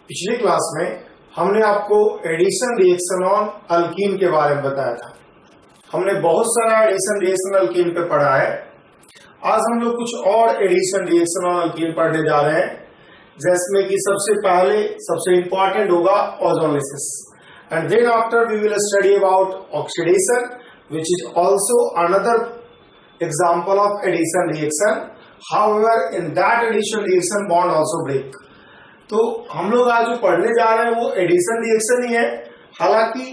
पिछली क्लास में हमने आपको एडिशन रिएक्शन ऑन अल्कीन के बारे में बताया था। हमने बहुत सारा एडिशन रिएक्शन अल्कीन पे पढ़ा है। आज हम लोग कुछ और एडिशन रिएक्शन ऑन अल्कीन पढ़ने जा रहे हैं, जिसमें कि सबसे पहले सबसे इंपॉर्टेंट होगा ozonolysis, and then after we will study about oxidation which is also another example of addition reaction. However in that addition reaction bond also break. तो हम लोग आज जो पढ़ने जा रहे हैं वो एडिशन रिएक्शन ही है। हालांकि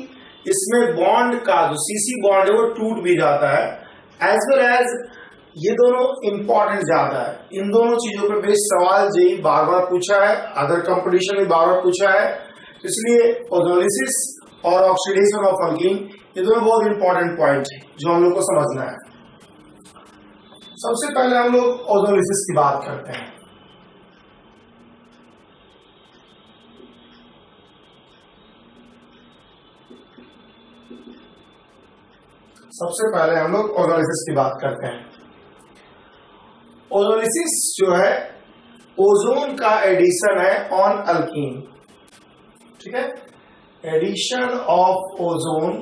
इसमें बॉन्ड का जो सीसी बॉन्ड है वो टूट भी जाता है, एज वेल एज ये दोनों इंपॉर्टेंट ज्यादा है। इन दोनों चीजों पे बेस्ड सवाल जेई बार बार पूछा है, अदर कंपटीशन में बार बार पूछा है, इसलिए ओजोनोलिसिस और ऑक्सीडेशन ऑफ अल्कीन ये दोनों बहुत इंपॉर्टेंट पॉइंट है जो हम लोग को समझना है। सबसे पहले हम लोग ओजोनोलिसिस की बात करते हैं। सबसे पहले हम लोग ओजोनोलिसिस की बात करते हैं। ओजोनोलिसिस जो है ओजोन का एडिशन है ऑन अल्कीन, ठीक है। Addition of ozone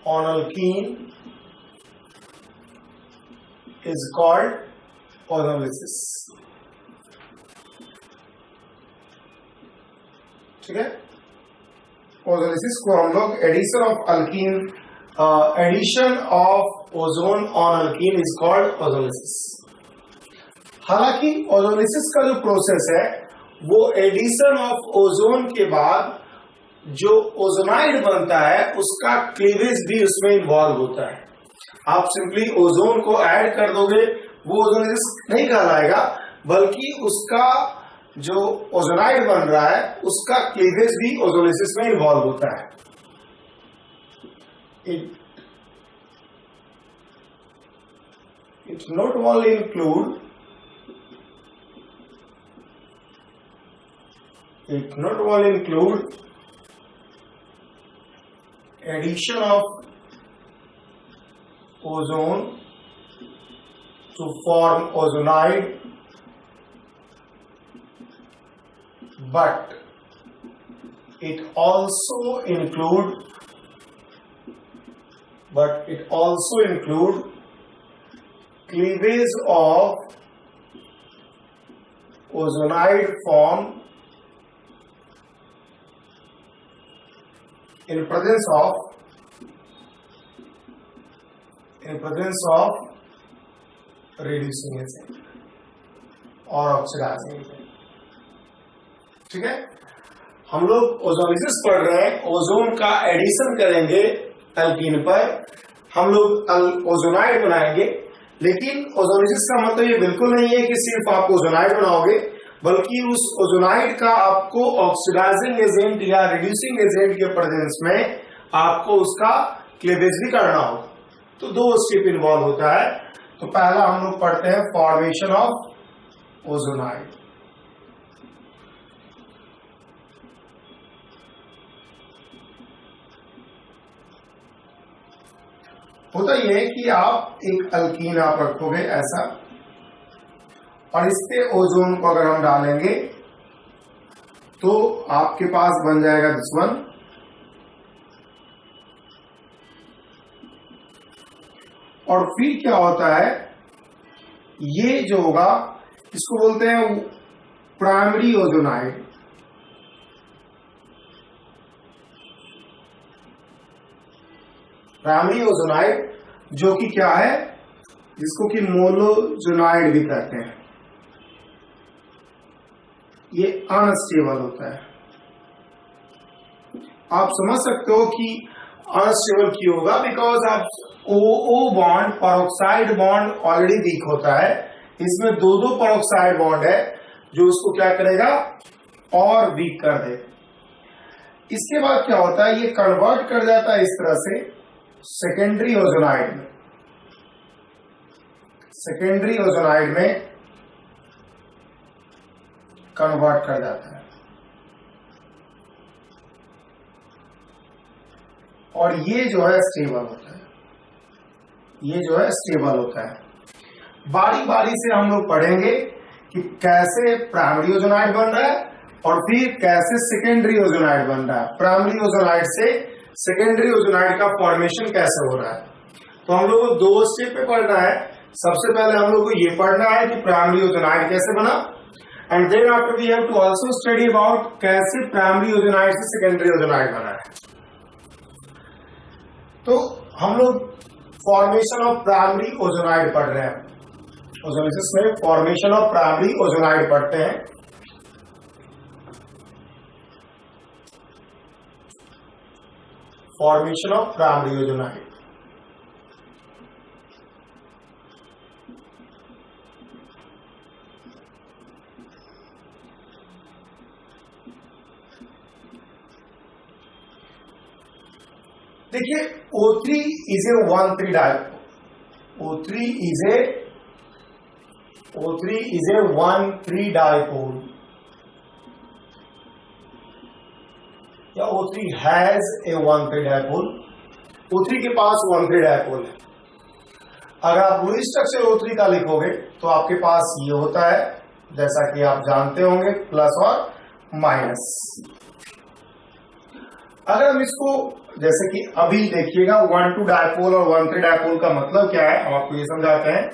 on alkene is called ozonolysis, ठीक है। ओजोनोलिसिस को हम लोग addition of alkene, addition of ozone on alkene is called ozonolysis. हालांकि ओजोनोलिसिस का जो प्रोसेस है वो एडिशन ऑफ ओजोन के बाद जो ओजोनाइड बनता है उसका क्लीवेज भी उसमें इन्वॉल्व होता है। आप सिंपली ओजोन को ऐड कर दोगे वो ओजोनोलिसिस नहीं कहलाएगा, बल्कि उसका जो ओजोनाइड बन रहा है उसका क्लीवेज भी ओजोनोलिसिस में इन्वॉल्व होता है। It not only include addition of ozone to form ozonide, but it also include cleavage of ozonide form in presence of reducing agent or oxidizing agent, ठीक है। हम लोग ओजोनोलिसिस पढ़ रहे हैं, ओजोन का एडिशन करेंगे अल्कीन पर, हम लोग ओजोनाइड बनाएंगे। लेकिन ओजोनोलिसिस का मतलब ये बिल्कुल नहीं है कि सिर्फ आप ओजोनाइड बनाओगे, बल्कि उस ओजोनाइड का आपको ऑक्सीडाइजिंग एजेंट या रिड्यूसिंग एजेंट के प्रेजेंस में आपको उसका क्लीवेज भी करना होगा। तो दो स्टेप इन्वॉल्व होता है। तो पहला हम लोग पढ़ते हैं फॉर्मेशन ऑफ ओजोनाइड। होता यह है कि आप एक अल्कीन आप रखोगे ऐसा, और इस पे ओजोन को अगर हम डालेंगे तो आपके पास बन जाएगा दुश्मन। और फिर क्या होता है, ये जो होगा इसको बोलते हैं प्राइमरी ओजोनाइड। प्राइमरी ओजोनाइड जो कि क्या है, जिसको कि मोनोजोनाइड भी कहते हैं, ये अनस्टेबल होता है। आप समझ सकते हो कि अनस्टेबल क्यों होगा, बिकॉज आप O bond peroxide bond already weak होता है, इसमें दो पेरोक्साइड बॉन्ड है जो उसको क्या करेगा और वीक कर दे। इसके बाद क्या होता है, ये कन्वर्ट कर जाता है इस तरह से सेकेंडरी ओजोनाइड में। सेकेंडरी ओजोनाइड में कन्वर्ट कर जाता है, और ये जो है स्टेबल होता है, ये जो है स्टेबल होता है। बारी बारी से हम लोग पढ़ेंगे कि कैसे प्राइमरी ओजोनाइड बन रहा है और फिर कैसे सेकेंडरी ओजोनाइड बन रहा है, प्राइमरी ओजोनाइड से सेकेंडरी ओजोनाइड का फॉर्मेशन कैसे हो रहा है। तो हम लोग को 2 स्टेप पे पढ़ना है। सबसे पहले हम लोग को ये पढ़ना है कि प्राइमरी ओजोनाइड कैसे बना, and then after we have to also study about कैसे प्राइमरी ओजोनाइड से सेकेंडरी ओजोनाइड बना है। तो हम लोग फॉर्मेशन ऑफ प्राइमरी ओजोनाइड पढ़ रहे हैं, ओजोलिसिस में फॉर्मेशन ऑफ प्राइमरी ओजोनाइड पढ़ते हैं। फॉर्मेशन ऑफ प्राइमरी ओजोनाइड, देखिए O3 is a 1,3 dipole। O3 is a 1,3 dipole, या O3 has a 1,3 dipole। O3 के पास 1,3 dipole है। अगर आप लुईस स्ट्रक्चर O3 का लिखोगे तो आपके पास ये होता है, जैसा कि आप जानते होंगे, प्लस और माइनस। अगर हम इसको जैसे कि अभी देखिएगा 1,2 डायपोल और 1,3 डायपोल का मतलब क्या है, हम आपको ये समझाते हैं।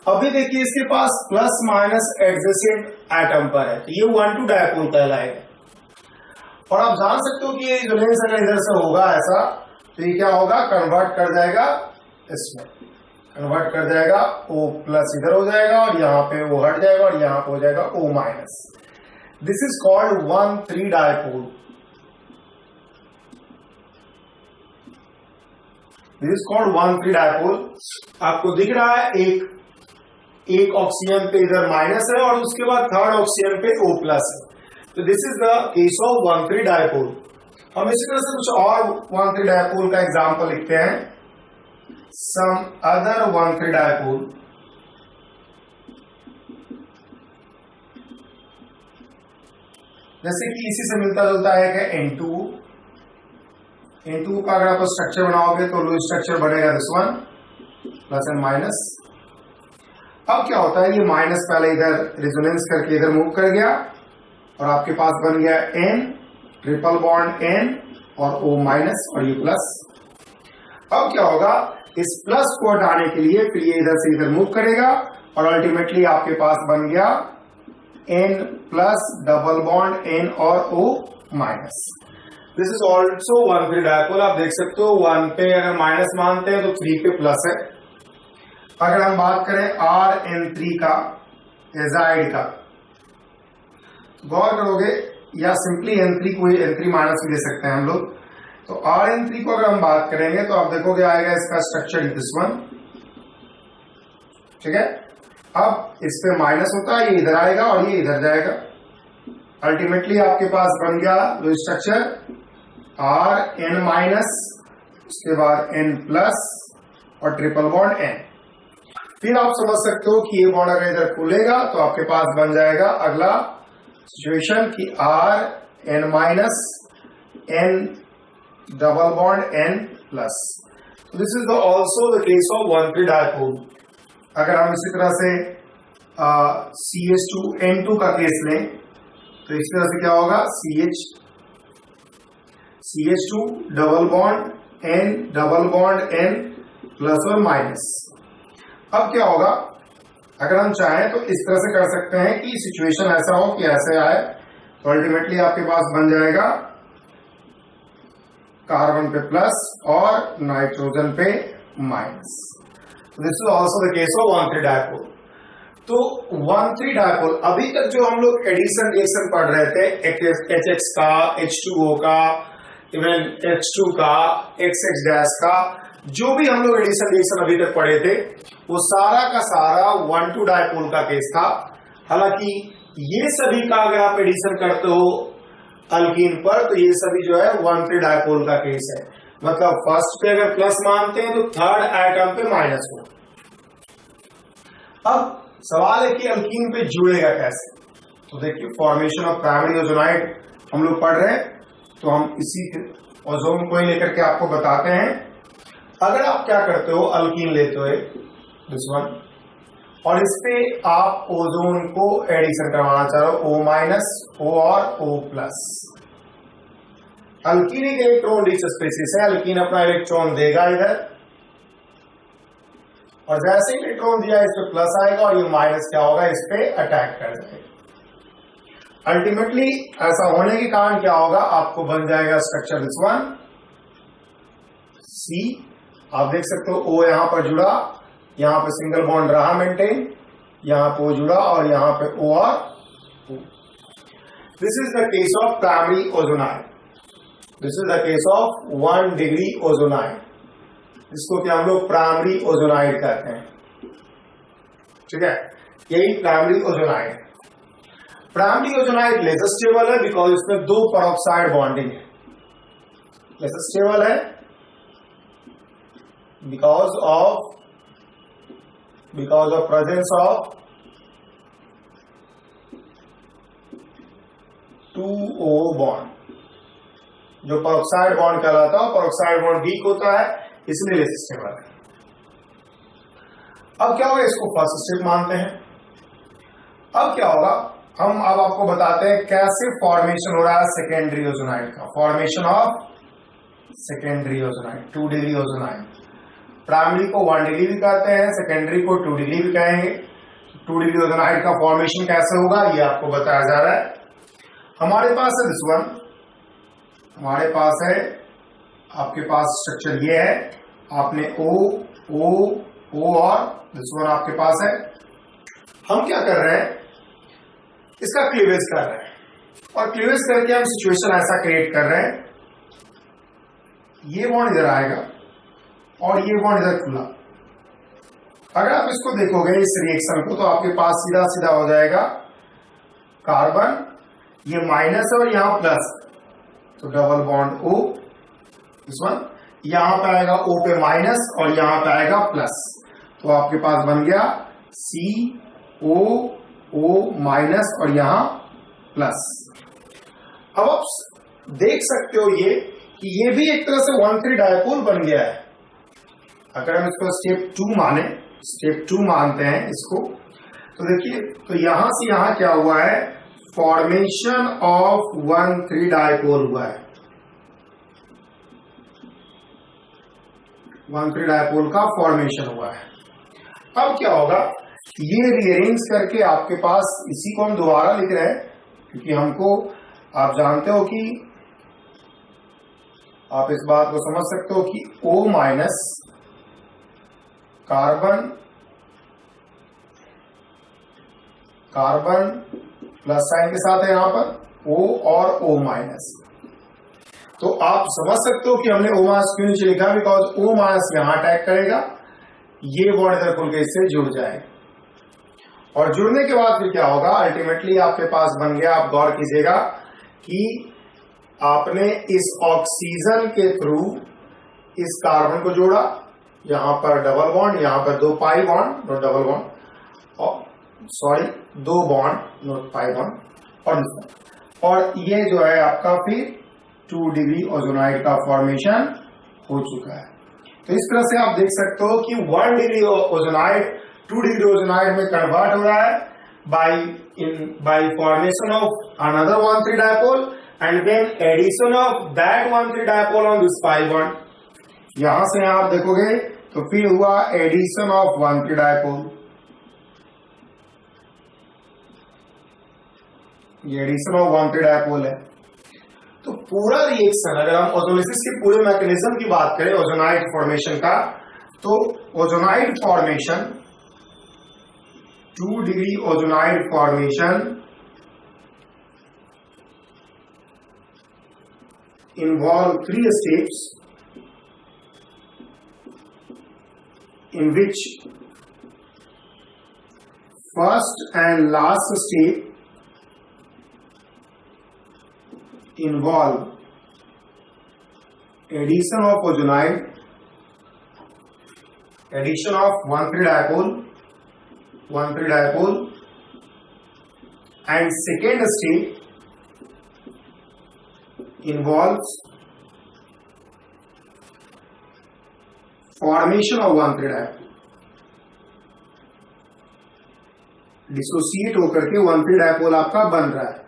अभी देखिए इसके पास प्लस माइनस एडजेसेंट एटम पर है, तो ये 1,2 डायपोल कहलाएगा। और आप जान सकते हो कि ये रेजोनेंस अगर इधर से होगा ऐसा, तो ये क्या होगा, कन्वर्ट कर जाएगा, इसमें कन्वर्ट कर जाएगा, O प्लस इधर हो जाएगा और यहाँ पे वो हट जाएगा और यहाँ पे हो जाएगा O minus. This is called 1,3 dipole. This is called 1,3 dipole. आपको दिख रहा है एक ऑक्सीजन पे इधर माइनस है और उसके बाद थर्ड ऑक्सीजन पे O प्लस है, तो this is the case of 1,3 dipole. हम इसी तरह से कुछ और 1,3 डायपोल का एग्जांपल लिखते हैं। सम अदर 1,3 डायपोल, जैसे कि इसी से मिलता जुलता है कि N2 का अगर आप स्ट्रक्चर बनाओगे तो लुईस स्ट्रक्चर बनेगा this one, plus and minus. अब क्या होता है, ये माइनस पहले इधर रेजोनेंस करके इधर मूव कर गया और आपके पास बन गया N, ट्रिपल बॉन्ड N और O माइनस और ये प्लस। अब क्या होगा, इस प्लस को हटाने के लिए फिर ये इधर से इधर मूव करेगा और अल्टीमेटली आपके पास बन गया N plus double bond N और O minus. This is also 1,3 dipole. आप देख सकते हो 1 पे अगर माइनस मानते हैं तो 3 पे प्लस है। अगर हम बात करें RN3 का, एजाइड का, गौर करोगे, या सिंपली N3 को N3 माइनस भी दे सकते हैं हम लोग। तो RN3 को अगर हम बात करेंगे तो आप देखोगे आएगा इसका स्ट्रक्चर दिस वन, ठीक है। अब इस पे माइनस होता है, ये इधर आएगा और ये इधर जाएगा। अल्टीमेटली आपके पास बन गया लुईस स्ट्रक्चर Rn माइनस, उसके बाद N प्लस और ट्रिपल बॉन्ड N। फिर आप समझ सकते हो कि ये बॉन्ड अगर इधर खुलेगा तो आपके पास बन जाएगा अगला सिचुएशन कि Rn minus N double bond N plus. This is also the case of 1,3 dipole. अगर हम इसी तरह से CH2N2 का केस लें तो इस तरह से क्या होगा, CH2 double bond N double bond N plus और माइनस। अब क्या होगा, अगर हम चाहें तो इस तरह से कर सकते हैं कि सिचुएशन ऐसा हो कि ऐसे आए, तो अल्टीमेटली आपके पास बन जाएगा कार्बन पे प्लस और नाइट्रोजन पे minus. This is also the case of 1,3 dipole. तो 1,3 डायपोल, अभी तक जो हम लोग एडिशन रिएक्शन पढ़ रहे थे, HX का, H2O का, इवन H2 का, XX गैस का, जो भी हम लोग एडिशन रिएक्शन अभी तक पढ़े थे वो सारा का सारा 1,2 डायपोल का केस था। हालांकि ये सभी का अगर आप एडिशन करते हो अल्कीन पर तो ये सभी जो है 1,3 डायपोल का केस है। मतलब फर्स्ट पे अगर प्लस मानते हैं तो थर्ड एटम पे माइनस हो। अब सवाल है कि अल्कीन पे जुड़ेगा कैसे। तो देखिए फॉर्मेशन ऑफ प्राइमरी ओजोनाइड हम लोग पढ़ रहे हैं, तो हम इसी ओजोन को ही लेकर के आपको बताते हैं। अगर आप क्या करते हो, अल्कीन लेते हो दिस वन, और इस पे आप ओजोन को एडिशन करवाना चाह रहे हो, O माइनस, O और O प्लस। अल्कीन एक इलेक्ट्रॉन रिच स्पीशीज है, अल्कीन अपना इलेक्ट्रॉन देगा इधर, और जैसे इलेक्ट्रॉन दिया इस पे प्लस आएगा और ये माइनस क्या होगा, इस पे अटैक कर जाएगा। अल्टीमेटली ऐसा होने के कारण क्या होगा, आपको बन जाएगा स्ट्रक्चर दिस वन C। आप देख सकते हो O यहां पर जुड़ा, यहां पे सिंगल बॉन्ड रहा मेंटेन, यहां पे O जुड़ा और यहां पे O और O। This is the case of primary ozonide. This is the case of 1 degree ozonide, इसको क्या हम लोग प्राइमरी ओजोनाइड कहते हैं। ठीक है, यही प्राइमरी ओजोनाइड है। प्राइमरी ओजोनाइड लेस स्टेबल है बिकॉज इसमें 2 पेरोक्साइड बॉन्डिंग है। लेस स्टेबल है because of presence of 2O bond, जो पेरोक्साइड बॉन्ड कहलाता है, पेरोक्साइड बॉन्ड वीक होता है, इसलिए लेस स्टेबल है। अब क्या होगा, इसको फर्स्ट स्टेप मानते हैं। अब क्या होगा, हम अब आपको बताते हैं कैसे फॉर्मेशन हो रहा है सेकेंडरी ओजोनाइड का। Formation of secondary ozonide, 2 degree ozonide. Primary को 1 डिग्री भी कहते हैं, सेकेंडरी को 2 डिग्री भी कहेंगे। 2 डिग्री ओजोनाइड का फॉर्मेशन कैसे होगा, ये आपको बताया जा रहा है। हमारे पास है दिस वन, हमारे पास है, आपके पास स्ट्रक्चर ये है, आपने O O O और दिस वन आपके पास है। हम क्या कर रहे हैं, इसका क्लीवेज कर रहे हैं, और क्लीवेज करके हम सिचुएशन ऐसा क्रिएट कर रहे हैं, ये बॉन्ड इधर आएगा और ये बॉन्ड इधर खुला। अगर आप इसको देखोगे इस रिएक्शन को, तो आपके पास सीधा सीधा हो जाएगा कार्बन, ये माइनस है और यहां प्लस, तो डबल बॉन्ड O, इस वन, यहां पे आएगा O पे माइनस और यहां पे आएगा प्लस, तो आपके पास बन गया CO O माइनस और यहां प्लस। अब आप देख सकते हो ये कि ये भी एक तरह से 1,3 डायपोल बन गया है। अगर हम इसको स्टेप 2 माने, स्टेप 2 मानते हैं इसको, तो देखिए, तो यहां से यहां क्या हुआ है, फॉर्मेशन ऑफ 1,3 डायपोल हुआ है। 1,3 डायपोल का फॉर्मेशन हुआ है। अब क्या होगा, ये रीअरेंज करके आपके पास, इसी को हम दोबारा लिख रहे हैं क्योंकि हमको, आप जानते हो कि, आप इस बात को समझ सकते हो कि O minus carbon plus sign के साथ है यहां पर O और O माइनस। तो आप समझ सकते हो कि हमने O माइनस क्यों नीचे लिखा, बिकॉज O माइनस यहां अटैक करेगा, ये बॉन्ड इधर खुल के इससे जुड़ जाएगा, और जुड़ने के बाद फिर क्या होगा, अल्टीमेटली आपके पास बन गया। आप गौर कीजिएगा कि आपने इस ऑक्सीजन के थ्रू इस कार्बन को जोड़ा, यहां पर डबल बॉन्ड, यहां पर 2 pi bond, note double bond, और sorry 2 bond, note pi bond, और ये जो है आपका फिर 2 डिग्री ओजोनाइड का फॉर्मेशन हो चुका है। तो इस तरह से आप देख सकते हो कि 1 डिग्री ओजोनाइड 2 डिग्री ओजोनाइड में कन्वर्ट हो रहा है by formation of another 1,3 dipole and then addition of that 1,3 dipole on this pi bond. यहां से यहां आप देखोगे तो फिर हुआ एडिशन ऑफ 1,3 डायपोल, ये एडिशन ऑफ 1,3 डायपोल है। तो पूरा रिएक्शन, अगर हम ओजोलिसिस के पूरे मैकेनिज्म की बात करें ओजोनाइड फॉर्मेशन का, तो ozonide formation, 2 degree ozonide formation involve 3 steps in which first and last step involve addition of ozonoid, addition of 1,3 dipole, and second step involves formation of 1,3 dipole. Dissociate होकर के 1,3 dipole आपका बन रहा है।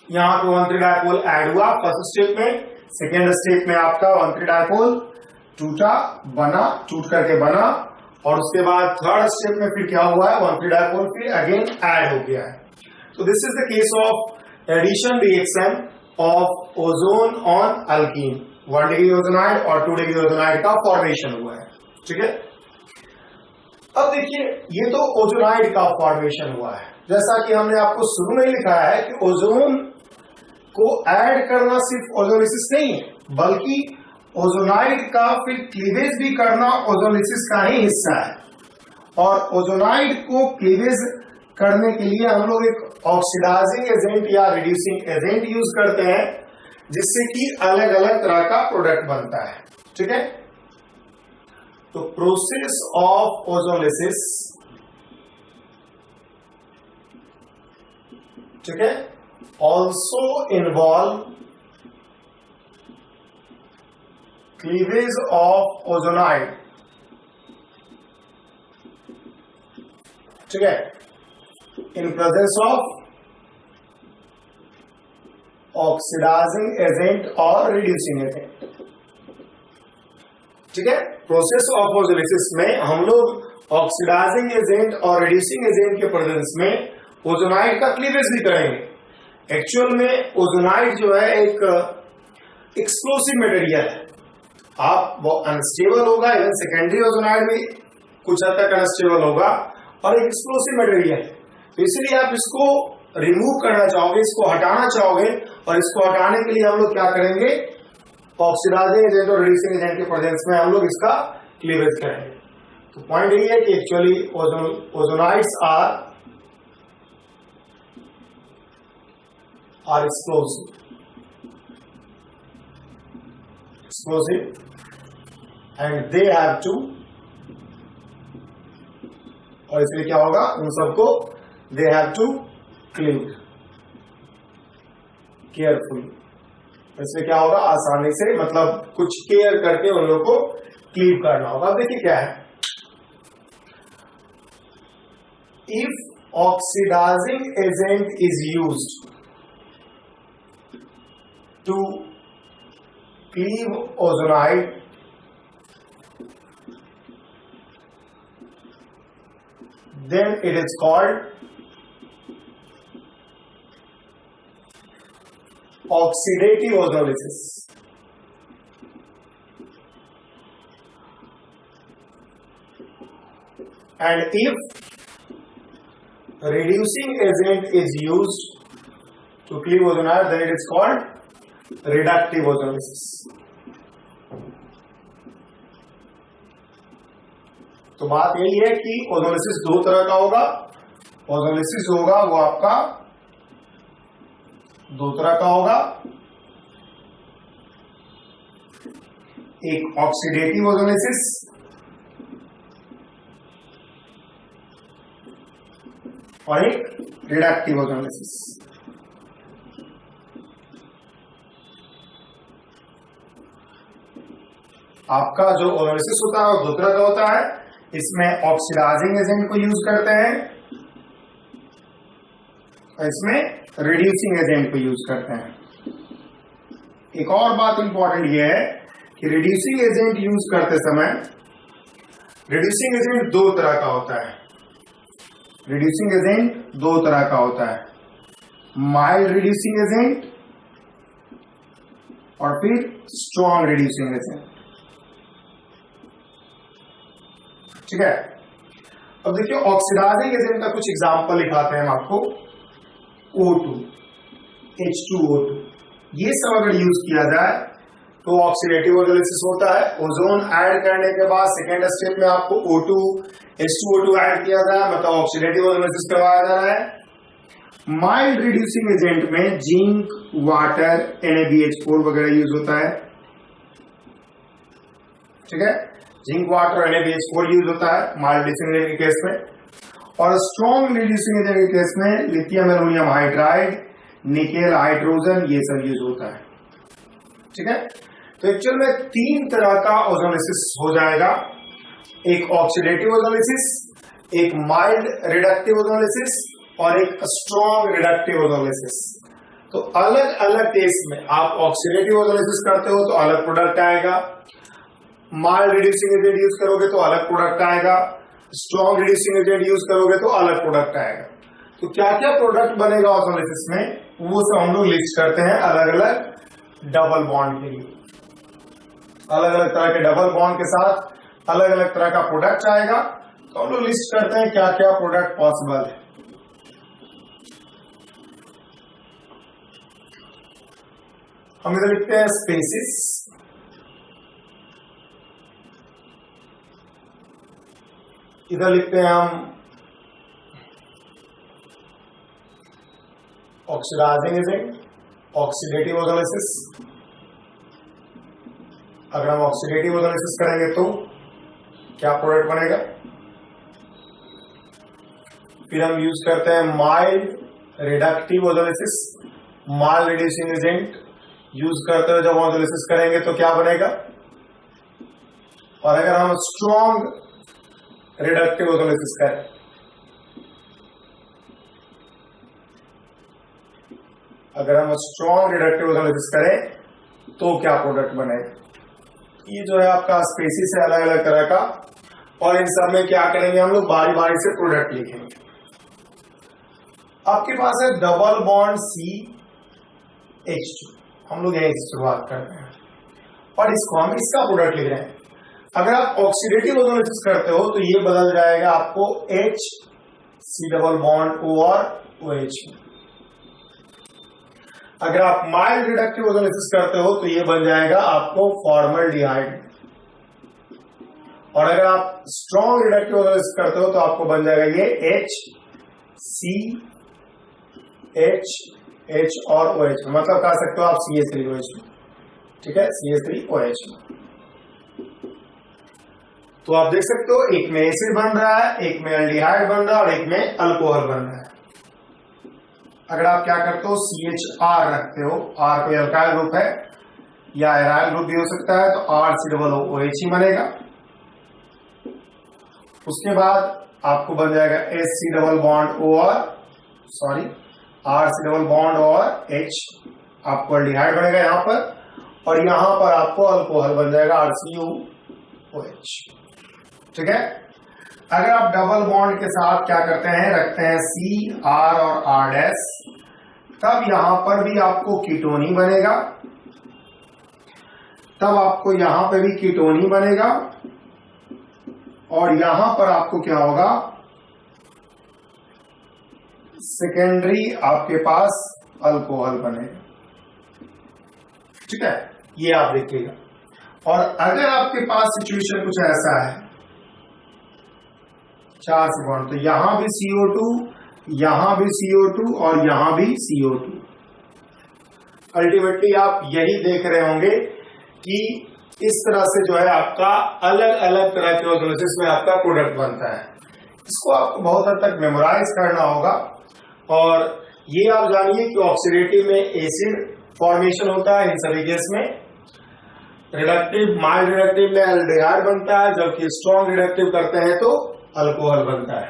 यहां पे 1,3 डायपोल ऐड हुआ first step में, सेकेंड स्टेप में आपका 1,3 डायपोल टूटा, बना, टूट करके बना, और उसके बाद थर्ड स्टेप में फिर क्या हुआ है, 1,3 डायपोल फिर अगेन ऐड हो गया है। तो this is the case of addition reaction of ozone on alkene. 1 degree ozonide और 2 डिग्री ओजोनाइड का फॉर्मेशन हुआ है। ठीक है, अब देखिए ये तो ओजोनाइड का फॉर्मेशन हुआ है। जैसा कि हमने आपको शुरू में लिखा है कि ओजोन को ऐड करना सिर्फ ओजोलिसिस नहीं है, बल्कि ओजोनाइड का फिर क्लीवेज भी करना ओजोलिसिस का ही हिस्सा है। और ओजोनाइड को क्लीवेज करने के लिए हम लोग एक ऑक्सीडाइजिंग एजेंट या रिड्यूसिंग एजेंट यूज करते हैं, जिससे कि अलग अलग तरह का प्रोडक्ट बनता है। ठीक है, तो प्रोसेस ऑफ ओजोलिसिस, ठीक है, also involve cleavage of ozonide. ठीक है, in presence of oxidising agent और रिड्यूसिंग एजेंट। ठीक है, प्रोसेस ऑफ ओजोलिसिस में हम लोग ऑक्सीडाइजिंग एजेंट और रिड्यूसिंग एजेंट के प्रेजेंस में ओजोनाइड का क्लीवेज भी करेंगे। एक्चुअल में ओजोनाइड जो है एक एक्सप्लोसिव मटेरियल है। आप वो अनस्टेबल होगा, इवन सेकेंडरी ओजोनाइड भी कुछ हद तक अनस्टेबल होगा, और एक एक्सप्लोसिव मटेरियल है। तो इसलिए आप इसको रिमूव करना चाहोगे, इसको हटाना चाहोगे, और इसको हटाने के लिए हम लोग क्या करेंगे, ऑक्सीडाइजिंग एजेंट और रिड्यूसिंग एजेंट के प्रेजेंस में हम लोग इसका क्लीवेज करेंगे। तो पॉइंट यही है कि actually ozonides are explosive and they have to, और इसलिए क्या होगा, उन सबको they have to cleave carefully। इसलिए क्या होगा, आसानी से, मतलब कुछ केयर करके उन लोगों को क्लीव करना होगा। देखिए क्या है, if oxidising agent is used to cleave ozonide, then it is called oxidative ozonolysis। And if reducing agent is used to cleave ozonide, then it is called reductive ozonolysis. तो बात यही है कि ओजोलिसिस दो तरह का होगा। ओजोलिसिस होगा वो आपका दो तरह का होगा, एक ऑक्सीडेटिव ओजोलिसिस और एक रिडक्टिव ओजोलिसिस। आपका जो ओजोलिसिस होता है वो दो तरह का होता है। इसमें ऑक्सीडाइजिंग एजेंट को यूज करते हैं और इसमें रिड्यूसिंग एजेंट को यूज करते हैं। एक और बात इंपॉर्टेंट ये है कि रिड्यूसिंग एजेंट यूज करते समय, रिड्यूसिंग एजेंट दो तरह का होता है। रिड्यूसिंग एजेंट दो तरह का होता है, माइल्ड रिड्यूसिंग एजेंट और फिर स्ट्रॉन्ग रिड्यूसिंग एजेंट। ठीक है, अब देखिए ऑक्सीडाइजिंग एजेंट का कुछ एग्जांपल दिखाते हैं हम आपको। O2, H2O2, ये सब अगर यूज किया जाए तो ऑक्सीडेटिव ओजोलिसिस होता है। ओजोन ऐड करने के बाद सेकेंड स्टेप में आपको O2, H2O2 ऐड किया जाए, मतलब ऑक्सीडेटिव ओजोलिसिस करवाया जा रहा है। माइल्ड रिड्यूसिंग एजेंट में जिंक, वाटर, NaBH4 वगैरह यूज होता है। ठीक है, जिंक, वाटर और NaBH4 यूज होता है माइल्ड रिड्यूसिंग एजेंट के केस में। और स्ट्रॉन्ग रिड्यूसिंग एजेंट के केस में lithium aluminium hydride, nickel hydrogen, ये सब यूज होता है। ठीक है, तो एक्चुअल में तीन तरह का ओजोलिसिस हो जाएगा, एक ऑक्सीडेटिव ओजोलिसिस, एक माइल्ड रिडक्टिव ओजोलिसिस और एक स्ट्रॉन्ग रिडक्टिव ओजोलिसिस। तो अलग अलग केस में आप ऑक्सीडेटिव ओजोलिसिस करते हो तो अलग प्रोडक्ट आएगा, माइल्ड रिड्यूसिंग एजेंट यूज करोगे तो अलग प्रोडक्ट आएगा, स्ट्रॉन्ग रिड्यूसिंग एजेंट यूज करोगे तो अलग प्रोडक्ट आएगा। तो क्या क्या प्रोडक्ट बनेगा ओजोलिसिस में वो सब हम लोग लिस्ट करते हैं अलग अलग डबल बॉन्ड के लिए। अलग अलग तरह के डबल बॉन्ड के साथ अलग अलग तरह का प्रोडक्ट आएगा, तो हम लोग लिस्ट करते हैं क्या क्या प्रोडक्ट पॉसिबल है। हम इधर लिखते हैं स्पेसिस, इधर लिखते हैं हम ऑक्सीडाइजिंग एजेंट, ऑक्सीडेटिव ओजोलिसिस। अगर हम ऑक्सीडेटिव ओजोलिसिस करेंगे तो क्या प्रोडक्ट बनेगा। फिर हम यूज करते हैं mild reductive ozonolysis, mild reducing agent use करते हुए जब ओजोलिसिस करेंगे तो क्या बनेगा। और अगर हम स्ट्रॉन्ग रिडक्टिव ओजोलिसिस करें, अगर हम स्ट्रॉन्ग रिडक्टिव ओजोलिसिस करें तो क्या प्रोडक्ट बनेगा। ये जो है आपका स्पेसिस है अलग अलग तरह का, और इन सब में क्या करेंगे हम लोग बारी बारी से प्रोडक्ट लिखेंगे। आपके पास है डबल बॉन्ड CH2, हम लोग यहीं से शुरुआत करते हैं और इसको हम इसका प्रोडक्ट लिख रहे हैं। अगर आप ऑक्सीडेटिव ओजोलिसिस करते हो तो ये बदल जाएगा आपको HC डबल बॉन्ड O और OH। अगर आप माइल्ड रिडक्टिव ओजोलिसिस करते हो तो ये बन जाएगा आपको फॉर्मल्डिहाइड, और अगर आप स्ट्रॉन्ग रिडक्टिव ओजोलिसिस करते हो तो आपको बन जाएगा ये HCH और OH, मतलब कह सकते हो आप CH3OH, ठीक है, CH3OH। तो आप देख सकते हो एक में एसिड बन रहा है, एक में एल्डिहाइड बन रहा है और एक में अल्कोहल बन रहा है। अगर आप क्या करते हो CHR रखते हो, R कोई अल्काइल ग्रुप है या एराइल ग्रुप भी हो सकता है, तो RCOOH ही बनेगा। उसके बाद आपको बन जाएगा HC डबल बॉन्ड O और RC डबल बॉन्ड और H, आपको एल्डिहाइड बनेगा यहां पर, और यहां पर आपको अल्कोहल बन जाएगा RCOOH, ठीक है। अगर आप डबल बॉन्ड के साथ क्या करते हैं, रखते हैं C, R और R डैश, तब यहां पर भी आपको कीटोन ही बनेगा, तब आपको यहां पे भी कीटोन ही बनेगा, और यहां पर आपको क्या होगा, सेकेंडरी आपके पास अल्कोहल बनेगा, ठीक है, ये आप देखिएगा। और अगर आपके पास सिचुएशन कुछ ऐसा है 4 से बॉन्ड, तो यहां भी CO2, यहां भी CO2 और यहां भी CO2। अल्टीमेटली आप यही देख रहे होंगे कि इस तरह से जो है आपका अलग अलग तरह के ओजोलिसिस में आपका प्रोडक्ट बनता है। इसको आपको बहुत हद तक मेमोराइज करना होगा, और ये आप जानिए कि ऑक्सीडेटिव में एसिड फॉर्मेशन होता है इन सभी केस में, रिडक्टिव माइल्ड रिडक्टिव में एल्डिहाइड बनता है, जबकि स्ट्रॉन्ग रिडक्टिव करते हैं तो अल्कोहल बनता है।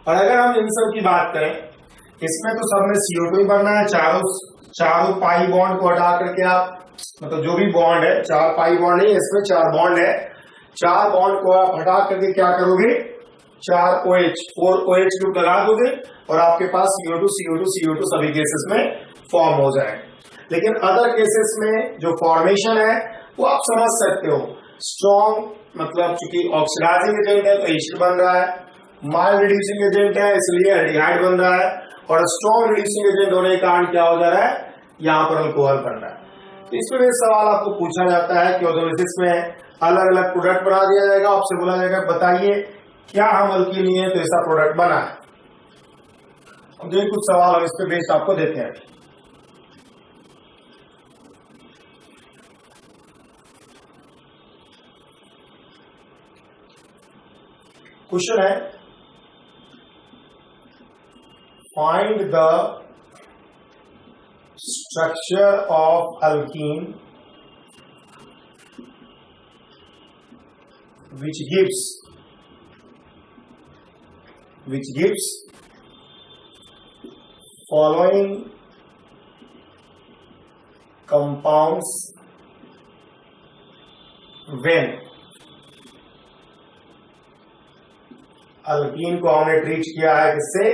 और अगर हम इन सब की बात करें, इसमें तो सब में CO2 ही बनना है, चारों पाई बॉन्ड को हटा करके आप, मतलब जो भी बॉन्ड है, 4 पाई बॉन्ड नहीं, इसमें 4 बॉन्ड है, 4 बॉन्ड को आप हटा करके क्या करोगे, 4 4 OH ग्रुप लगा दोगे और आपके पास CO2 सभी केसेस में फॉर्म हो जाएगा। लेकिन अदर केसेस में जो फॉर्मेशन है वो आप समझ सकते हो। स्ट्रॉन्ग मतलब चूंकि ऑक्सीडाइजिंग एजेंट है तो एसिड बन रहा है, माइल्ड रिड्यूसिंग एजेंट है इसलिए एल्डिहाइड बन रहा है, और स्ट्रॉन्ग रिड्यूसिंग एजेंट होने के कारण क्या हो जा रहा है, यहां पर अल्कोहल बन रहा है। तो इसमें सवाल आपको पूछा जाता है कि ओजोलिसिस में अलग अलग प्रोडक्ट बना दिया जाएगा, आपसे बोला जाएगा बताइए क्या हम अल्कीन है तो ऐसा प्रोडक्ट बना है। अब देखिए कुछ सवाल हम इस पे बेस्ड आपको देते हैं। क्वेश्चन है, find the structure of alkyne which gives which gives following compounds when alkyne को हमने ट्रीट किया है किससे,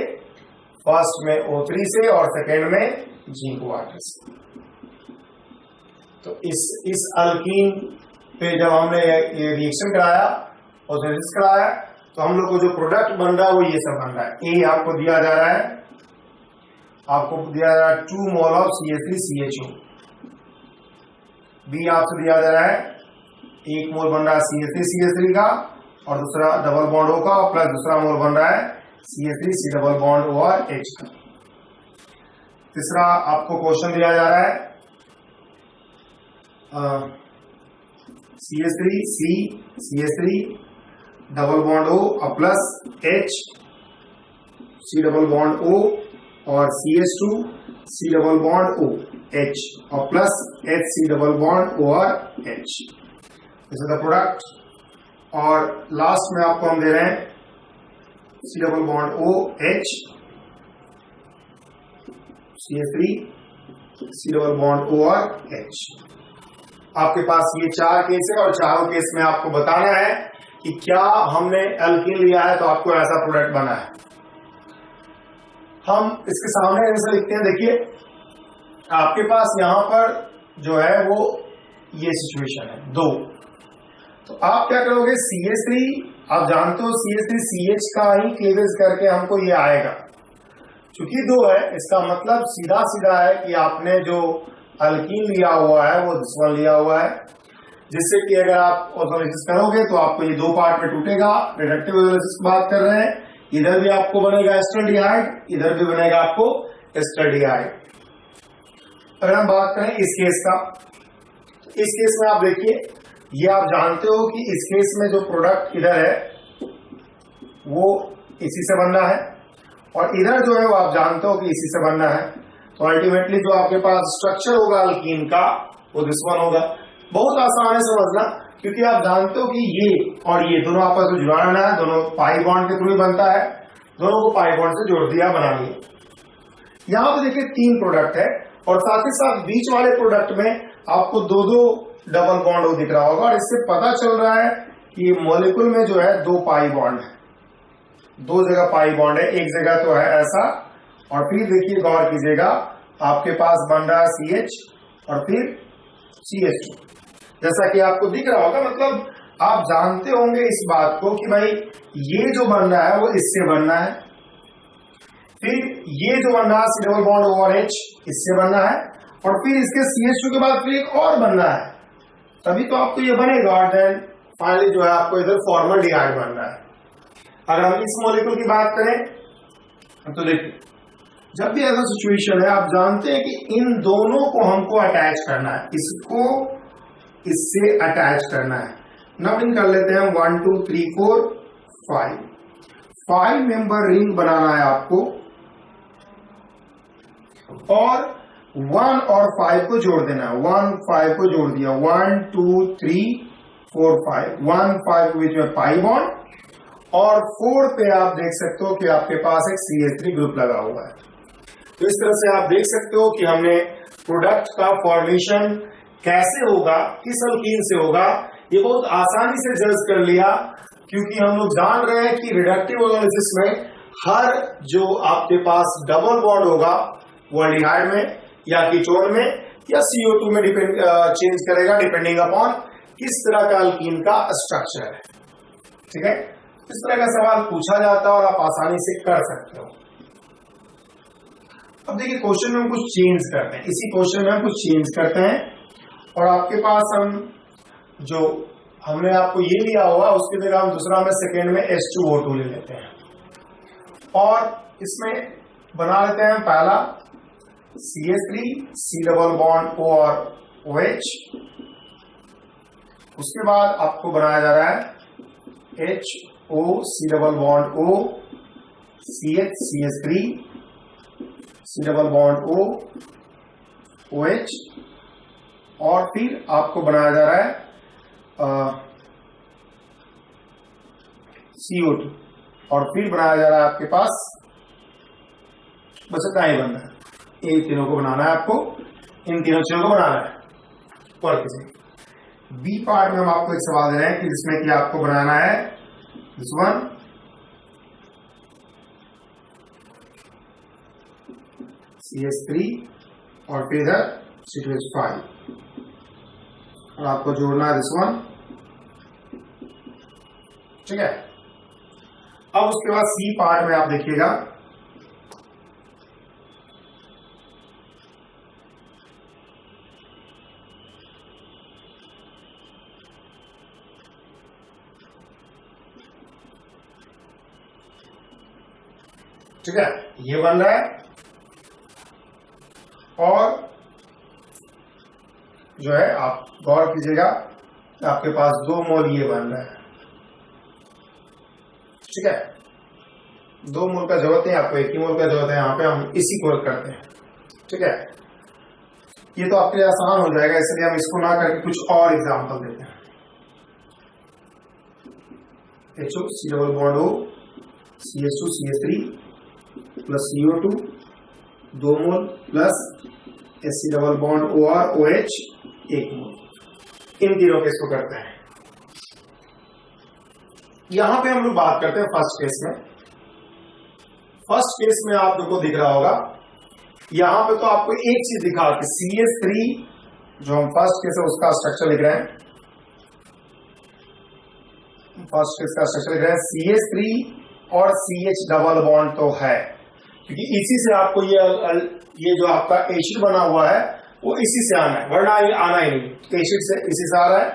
फर्स्ट में O3 से और सेकेंड में जिंक वाटर से। तो इस अल्कीन पे जब हमने ये रिएक्शन कराया और सिंथेसिस कराया तो हम लोग को जो प्रोडक्ट बन रहा है वो ये सब बन रहा है। ए आपको दिया जा रहा है, आपको दिया जा रहा है 2 मोल ऑफ CH3CHO। बी आपसे दिया जा रहा है 1 मोल बन रहा है CH3CH3 का और दूसरा डबल बॉन्ड O का और प्लस दूसरा मोल बन रहा है CH3C डबल बॉन्ड O और H का। तीसरा आपको क्वेश्चन दिया जा रहा है CH3C CH3 double bond O और plus H C double bond O और CH2 C double bond O H और plus HC double bond O और H। This is the product. और लास्ट में आपको हम दे रहे हैं C double bond O H CH3 C double bond O और H। आपके पास ये 4 केस है और चारों केस में आपको बताना है कि क्या हमने एल्कीन लिया है तो आपको ऐसा प्रोडक्ट बना है। हम इसके सामने ऐसे लिखते हैं, देखिए आपके पास यहां पर जो है वो ये सिचुएशन है 2, तो आप क्या करोगे CH3, आप जानते हो CH3CH का ही क्लीवेज करके हमको ये आएगा। चूंकि 2 है इसका मतलब सीधा सीधा है कि आपने जो अल्कीन लिया हुआ है वो दिस वन लिया हुआ है, जिससे कि अगर आप ऑर्थोलिसिस करोगे तो आपको ये 2 पार्ट में टूटेगा। रिडक्टिव ऑर्थोलिसिस की बात कर रहे हैं, इधर भी आपको बनेगा एस्टरडिहाइड, इधर भी बनेगा आपको एस्टरडिहाइड। अगर हम बात करें इस केस का, इस केस में आप देखिए ये आप जानते हो कि इस केस में जो प्रोडक्ट इधर है वो इसी से बनना है और इधर जो है वो आप जानते हो कि इसी से बनना है। तो अल्टीमेटली जो आपके पास स्ट्रक्चर होगा अल्कीन का वो दिस वन होगा। बहुत आसान है समझना, क्योंकि आप जानते हो कि ये और ये दोनों आपस में जुड़ाना है, दोनों पाई बॉन्ड के थ्रू बनता है, दोनों को पाई बॉन्ड से जोड़ दिया बना लिया। यहां पे देखिए 3 प्रोडक्ट है और साथ ही साथ बीच वाले प्रोडक्ट में आपको 2 डबल बॉन्ड दिख रहा होगा और इससे पता चल रहा है कि मॉलिक्यूल में जो है 2 पाई बॉन्ड है, 2 जगह पाई बॉन्ड है, एक जगह तो है ऐसा। और फिर देखिए गौर कीजिएगा आपके पास बन रहा है CH और फिर CH2, जैसा कि आपको दिख रहा होगा। मतलब आप जानते होंगे इस बात को कि भाई ये जो बन रहा है वो इससे बनना है, फिर ये जो बन रहा है C डबल बॉन्ड O और H इससे बनना है और फिर इसके CH2 के बाद फिर एक और बनना है, तभी तो आपको ये बनेगा। और देन फाइनली जो है आपको इधर फॉर्मल्डिहाइड बनना है। अगर हम इस मॉलिक्यूल की बात करें तो देखिए जब भी ऐसा सिचुएशन है आप जानते हैं कि इन दोनों को हमको अटैच करना है, इसको इससे अटैच करना है। नंबरिंग कर लेते हैं 1 2 3 4 5 मेंबर रिंग बनाना है आपको और 1 और 5 को जोड़ देना है। 1 5 को जोड़ दिया, 1 2 3 4 5, 1 5 के बीच में पाई बॉन्ड और 4 पे आप देख सकते हो कि आपके पास एक CH3 ग्रुप लगा हुआ है। तो इस तरह से आप देख सकते हो कि हमने प्रोडक्ट का फॉर्मेशन कैसे होगा, किस अल्कीन से होगा, ये बहुत आसानी से जज कर लिया, क्योंकि हम लोग जान रहे हैं कि रिडक्टिव एनालिसिस में हर जो आपके पास डबल बॉन्ड होगा वो एल्डिहाइड में या कीटोन में या CO2 में चेंज करेगा डिपेंडिंग अपॉन किस तरह का अल्कीन का स्ट्रक्चर है। ठीक है, इस तरह का सवाल पूछा जाता है और आप आसानी से कर सकते हो। अब देखिए क्वेश्चन में हम कुछ चेंज करते हैं, इसी क्वेश्चन में हम कुछ चेंज करते हैं और आपके पास हम जो हमने आपको ये लिया हुआ उसकी जगह हम दूसरा में सेकेंड में H2O2 ले लेते हैं और इसमें बना लेते हैं पहला CH3 C double bond O और OH। उसके बाद आपको बनाया जा रहा है HO C double bond O CH CH3 C double bond O OH और फिर आपको बनाया जा रहा है CO2। और फिर बनाया जा रहा है आपके पास, बस इतना ही बनना है। इन तीनों को बनाना है आपको, इन तीनों चीजों को बनाना है। और किसी बी पार्ट में हम आपको एक सवाल दे रहे हैं कि जिसमें कि आपको बनाना है दिस वन, CH3 और फिर इधर C2H5 और आपको जोड़ना है दिस वन, ठीक है। अब उसके बाद सी पार्ट में आप देखिएगा ठीक है, ये बन रहा है और जो है आप गौर कीजिएगा आपके पास 2 मोल ये बन रहा है, ठीक है। 2 मोल का जरूरत है आपको, 1 ही मोल का जरूरत है, यहाँ पे हम इसी को करते हैं, ठीक है। ये तो आपके लिए आसान हो जाएगा, इसलिए हम इसको ना करके कुछ और एग्जांपल देते हैं। HO C double bond O CH2 CH3 plus CO2 2 mole plus SC double bond OR OH 1 मोल, इन तीनों केस को करते हैं। यहां पे हम लोग बात करते हैं फर्स्ट केस में। फर्स्ट केस में आप लोग को दिख रहा होगा, यहां पे तो आपको एक चीज दिखा कि CH3 जो हम फर्स्ट केस है उसका स्ट्रक्चर लिख रहे हैं, फर्स्ट केस का स्ट्रक्चर लिख रहे हैं CH3 और CH डबल बॉन्ड तो है, क्योंकि इसी से आपको ये जो आपका एसिड बना हुआ है वो इसी से आना है, वरना आना ही नहीं, एसिड से इसी से आ रहा है।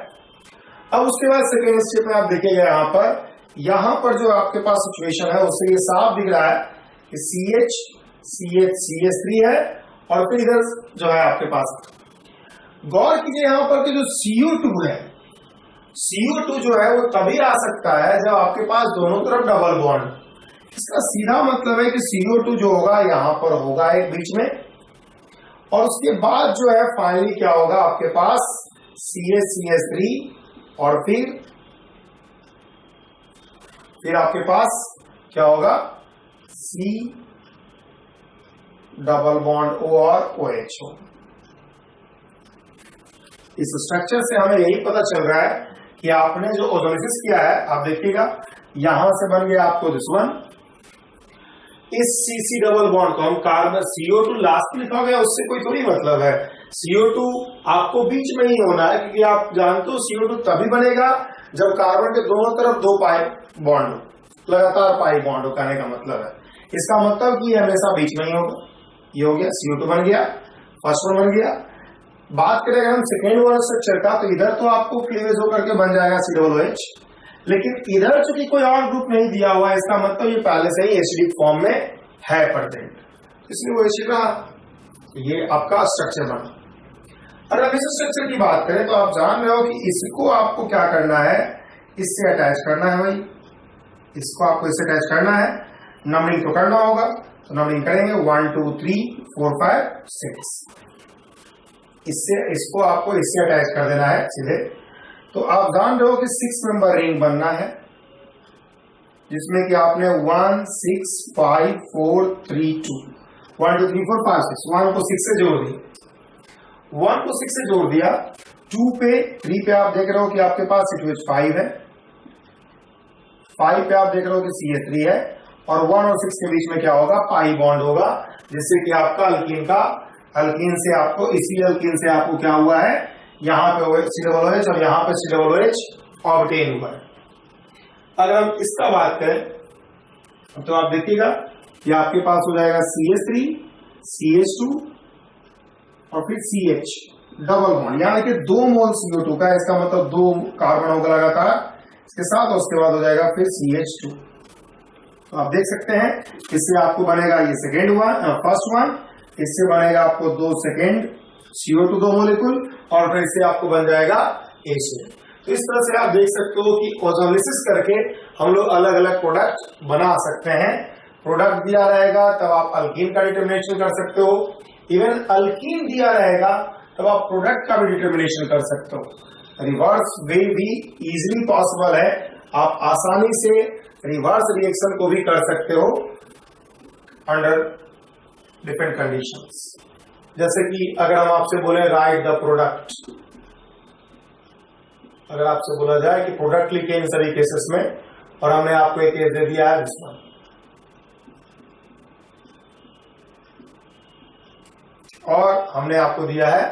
अब उसके बाद सेकेंड स्टेप में आप देखिएगा यहां पर जो आपके पास सिचुएशन है उससे ये साफ दिख रहा है कि CH CH CH3 है और फिर इधर जो है आपके पास, गौर कीजिए यहां पर कि जो CO2 है, CO2 जो है वो तभी आ सकता है जब आपके पास दोनों तरफ डबल बॉन्ड। इसका सीधा मतलब है कि CO2 जो होगा यहां पर होगा एक बीच में, और उसके बाद जो है फाइनली क्या होगा आपके पास CH CH3 और फिर आपके पास क्या होगा C डबल बॉन्ड O और OH हो। इस स्ट्रक्चर से हमें यही पता चल रहा है कि आपने जो ओजोलिसिस किया है, आप देखिएगा यहां से बन गया आपको दिस वन, इस CC डबल बॉन्ड को हम कार्बन CO2 लास्ट में लिखा गया उससे कोई थोड़ी मतलब है, CO2 आपको बीच में ही होना है, क्योंकि आप जानते हो CO2 तभी बनेगा जब कार्बन के दोनों तरफ 2 पाई बॉन्ड हो, लगातार पाई बॉन्ड हो, कहने का मतलब है। इसका मतलब कि हमेशा बीच में ही होगा। ये हो गया CO2 बन गया, फर्स्ट वन बन गया। बात करें अगर हम सेकेंड वाला स्ट्रक्चर का, तो इधर तो आपको क्लीवेज होकर के बन जाएगा COOH, लेकिन इधर चूंकि कोई और ग्रुप नहीं दिया हुआ है, इसका मतलब ये पहले से ही एसिडिक फॉर्म में है प्रेजेंट, इसलिए वो एसिड रहा, ये आपका स्ट्रक्चर बना। और अब इस स्ट्रक्चर की बात करें तो आप जान रहे हो कि इसको आपको क्या करना है, इससे अटैच करना है, भाई इसको आपको इससे अटैच करना है, नंबरिंग तो करना होगा, तो नंबरिंग करेंगे 1 2 3 4 5 6, इससे इसको आपको इससे अटैच कर देना है सीधे। तो आप जान रहे हो कि 6 मेंबर रिंग बनना है, जिसमें कि आपने 1 6 5 4 3 2 1 2 3 4 5 6 1 को 6 से जोड़ दिया, 1 को 6 से जोड़ दिया, 2 पे 3 पे आप देख रहे हो कि आपके पास C2H5 है, 5 पे आप देख रहे हो कि CH3 है, और 1 और 6 के बीच में क्या होगा, पाई बॉन्ड होगा, जिससे कि आपका अल्कीन से आपको इसी अल्कीन से आपको क्या हुआ है, यहां पे COOH और यहां पे COOH ऑब्टेन हुआ है। अगर हम इसका बात करें तो आप देखिएगा कि आपके पास हो जाएगा CH3 CH2 और फिर CH डबल बॉन्ड, यानी कि 2 मोल CO2 का, इसका मतलब 2 कार्बन होगा लगातार इसके साथ, और उसके बाद हो जाएगा फिर CH2। तो आप देख सकते हैं इससे आपको बनेगा ये सेकेंड वन, फर्स्ट वन, इससे बनेगा आपको 2 सेकेंड CO2 2 मोलिकुल, और फिर इससे आपको बन जाएगा एसिड। तो इस तरह से आप देख सकते हो कि ओजोलिसिस करके हम लोग अलग अलग प्रोडक्ट बना सकते हैं। प्रोडक्ट दिया रहेगा तब आप अल्कीन का डिटर्मिनेशन कर सकते हो, इवन अल्कीन दिया रहेगा तब आप प्रोडक्ट का भी डिटर्मिनेशन कर सकते हो। रिवर्स वे भी इजीली पॉसिबल है, आप आसानी से रिवर्स रिएक्शन को भी कर सकते हो अंडर डिफरेंट कंडीशंस। जैसे कि अगर हम आपसे बोले राइट द प्रोडक्ट, अगर आपसे बोला जाए कि प्रोडक्ट लिखे इन सभी केसेस में, और हमने आपको एक केस दे दिया है इसमें, और हमने आपको दिया है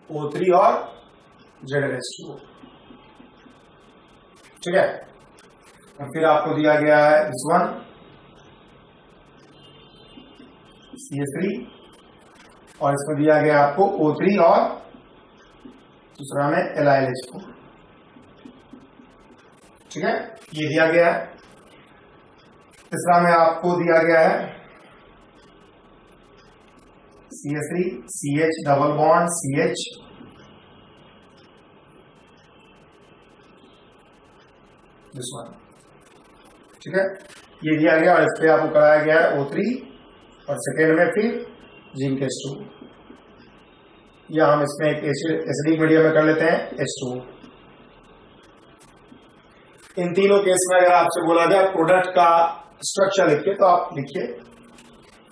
O3 और ZnH2, ठीक है। और फिर आपको दिया गया है दिस वन CH3, और इसमें दिया गया आपको O3 और दूसरा में LiLH4, ठीक है, ये दिया गया है। तीसरा में आपको दिया गया है CH3 CH double bond CH, this one, ठीक है, ये दिया गया। और इस पे आपको कराया गया है O3 और सेकेंड में फिर जिंक H2, या हम इसमें एक एसिडिक मीडियम में कर लेते हैं H2। इन तीनों केस में अगर आपसे बोला जाए प्रोडक्ट का स्ट्रक्चर लिखिए, तो आप लिखिए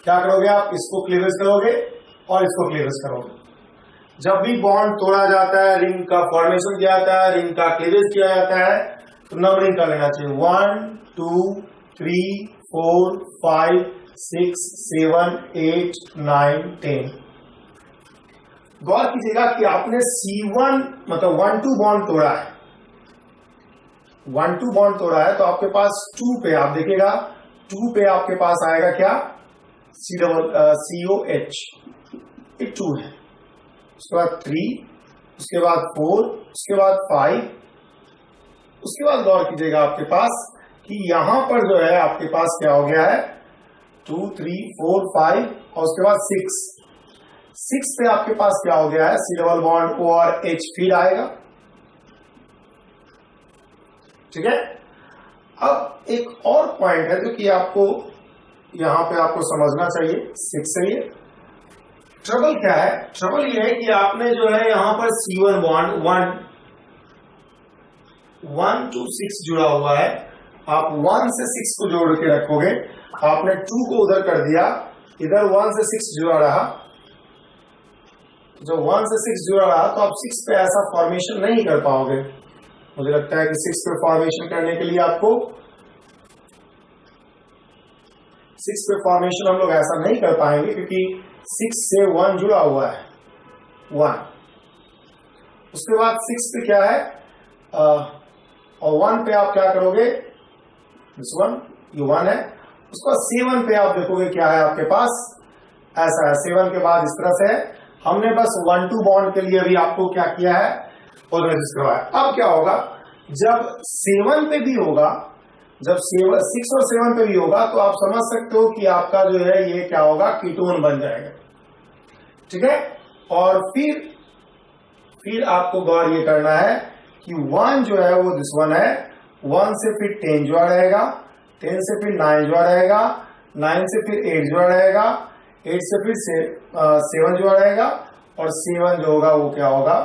क्या करोगे, आप इसको क्लीवेज करोगे और इसको क्लीवेज करोगे। जब भी बॉन्ड तोड़ा जाता है, रिंग का फॉर्मेशन किया जाता है, रिंग का क्लीवेज किया जाता है, तो नंबरिंग कर लेना चाहिए 1 2 3 4 5 6 7 8 9 10। गौर कीजिएगा कि आपने C1 मतलब 1-2 बॉन्ड तोड़ा है, 1-2 बॉन्ड तोड़ा है, तो आपके पास 2 पे आप देखिएगा 2 पे आपके पास आएगा क्या, COH, ये 2 है। उसके बाद 3, उसके बाद 4, उसके बाद 5, उसके बाद गौर कीजिएगा आपके पास कि यहां पर जो है आपके पास क्या हो गया है 2 3 4 5, और उसके बाद 6 पे आपके पास क्या हो गया है C डबल बॉन्ड O और H फिर आएगा, ठीक है। अब एक और पॉइंट है जो कि आपको यहां पे आपको समझना चाहिए 6 से ये ट्रबल क्या है। ट्रबल ये है कि आपने जो है यहां पर C1 बॉन्ड 1 to 6 जुड़ा हुआ है, आप 1 से 6 को जोड़ के रखोगे, आपने 2 को उधर कर दिया, इधर 1 से 6 जुड़ा रहा, जो 1 से 6 जुड़ा रहा, तो आप 6 पे ऐसा फॉर्मेशन नहीं कर पाओगे। मुझे लगता है कि 6 पे फॉर्मेशन करने के लिए आपको 6 पे फॉर्मेशन हम लोग ऐसा नहीं कर पाएंगे, क्योंकि 6 से 1 जुड़ा हुआ है 1। उसके बाद 6 पे क्या है और 1 पे आप क्या करोगे, दिस वन, ये 1 है। उसके बाद 7 पे आप देखोगे क्या है आपके पास, ऐसा है 7 के बाद इस तरह से है। हमने बस 1-2 बॉन्ड के लिए भी आपको क्या किया है, ऑर्गेनाइज करवाया। अब क्या होगा, जब 7 पे भी होगा, जब 6 और 7 पे भी होगा, तो आप समझ सकते हो कि आपका जो है ये क्या होगा, कीटोन बन जाएगा, ठीक है। और फिर आपको गौर ये करना है कि 1 जो है वो दिस वन है, 1 से फिर 10 जुड़ा रहेगा, 10 से फिर 9 जुड़ा रहेगा, 9 से फिर 8 जुड़ा रहेगा, 8 से फिर 7 जुड़ा रहेगा, और 7 जो होगा वो क्या होगा,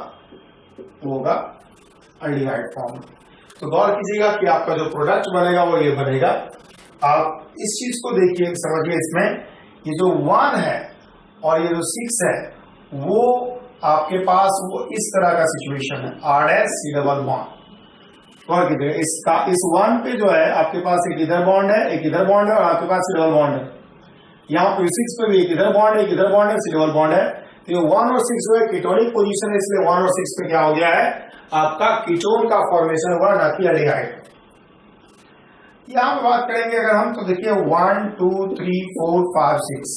वो होगा एल्डिहाइड फॉर्म। तो गौर कीजिएगा कि आपका जो प्रोडक्ट बनेगा वो ये बनेगा। आप इस चीज को देखिए, समझिए, इसमें ये जो 1 है और ये जो 6 है, वो आपके पास वो इस तरह का सिचुएशन है, R-C डबल बॉन्ड। गौर कीजिएगा, इसका इस 1 पे जो है आपके पास एक इधर बॉन्ड है, एक इधर बॉन्ड है, और आपके पास C डबल बॉन्ड है। यहाँ पे 6 पे भी एक इधर बॉन्ड है, एक इधर बॉन्ड है, C डबल बॉन्ड है। तो 1 और 6 जो है कीटोनिक पोजीशन है, इसलिए 1 और 6 पे क्या हो गया है, आपका कीटोन का फॉर्मेशन हुआ, ना कि एल्डिहाइड। यहां पर बात करेंगे अगर हम, तो देखिए 1 2 3 4 5 6,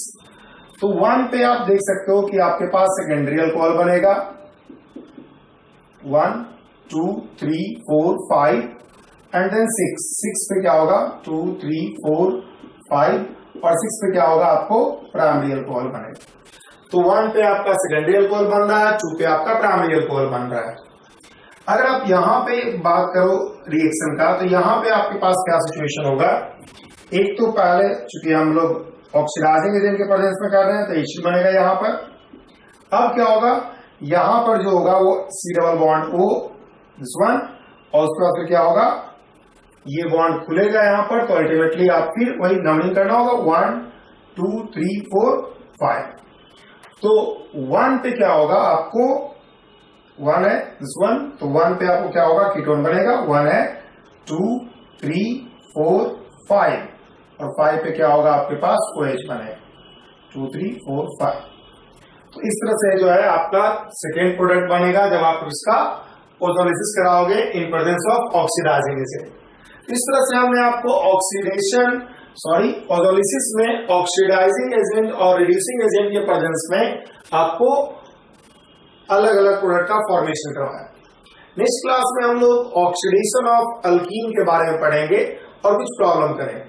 तो 1 पे आप देख सकते हो कि आपके पास सेकेंडरी अल्कोहल बनेगा 1 2 3 4 5, एंड देन 6 पे क्या होगा 2 3 4 5, और 6 पे क्या होगा, आपको प्राइमरी अल्कोहल बनेगा। तो 1 पे आपका सेकेंडरी अल्कोहल बन रहा है, 2 पे आपका प्राइमरी अल्कोहल बन रहा है। अगर आप यहां पे बात करो रिएक्शन का, तो यहां पे आपके पास क्या सिचुएशन होगा, एक तो पहले चूंकि हम लोग ऑक्सीडाइजिंग एजेंट के प्रेजेंस में कर रहे हैं, तो H बनेगा यहां पर। अब क्या होगा, यहां पर जो होगा वो C double bond O, this one, और उसके बाद फिर क्या होगा ये बॉन्ड खुलेगा यहाँ पर, तो अल्टीमेटली आप फिर वही नंबरिंग करना होगा 1 2 3 4 5। तो 1 पे क्या होगा, आपको 1 है दिस 1, तो 1 पे आपको क्या होगा, कीटोन बनेगा। 1 है 2 3 4 5, और 5 पे क्या होगा आपके पास OH बनेगा 2 3 4 5। तो इस तरह से जो है आपका सेकेंड प्रोडक्ट बनेगा जब आप इसका ओजोलिसिस कराओगे in presence of oxidising agent. इस तरह से हमने आपको ओजोलिसिस में ऑक्सीडाइजिंग एजेंट और रिड्यूसिंग एजेंट के प्रेजेंस में आपको अलग अलग प्रोडक्ट का फॉर्मेशन करवाया। नेक्स्ट क्लास में हम लोग ऑक्सीडेशन ऑफ अल्कीन के बारे में पढ़ेंगे और कुछ प्रॉब्लम करेंगे।